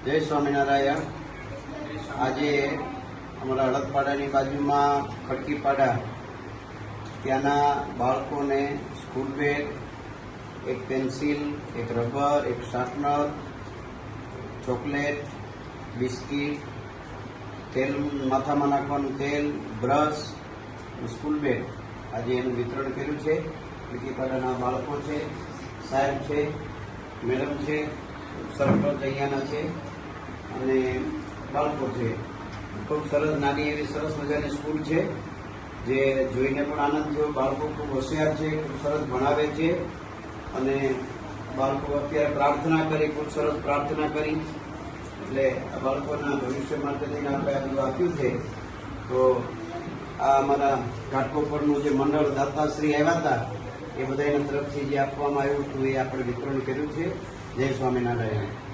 જય સ્વામિનારાયણ। આજે અમારા હળદપાડાની બાજુમાં ખડકીપાડા ત્યાંના બાળકોને સ્કૂલ બેગ, એક પેન્સિલ, એક રબર, એક શાર્પનર, ચોકલેટ, બિસ્કીટ, તેલ, માથામાં નાખવાનું તેલ, બ્રશ, સ્કૂલ બેગ આજે એનું વિતરણ કર્યું છે। ખડકીપાડાના બાળકો છે, સાહેબ છે, મેડમ છે, સરપંચ અહીંયાના છે અને બાળકો છે। ખૂબ સરસ નાની એવી સરસ મજાની સ્કૂલ છે, જે જોઈને પણ આનંદ થયો। બાળકો ખૂબ હોશિયાર છે, ખૂબ સરસ ભણાવે છે અને બાળકો અત્યારે પ્રાર્થના કરી, ખૂબ સરસ પ્રાર્થના કરી, એટલે આ બાળકોના ભવિષ્ય માટે થઈને આપણે આ બધું આપ્યું છે। તો આ અમારા ઘાટકોપરનું જે મંડળ દાતાશ્રી આવ્યા હતા એ બધાના તરફથી જે આપવામાં આવ્યું હતું એ આપણે વિતરણ કર્યું છે। જય સ્વામિનારાયણ।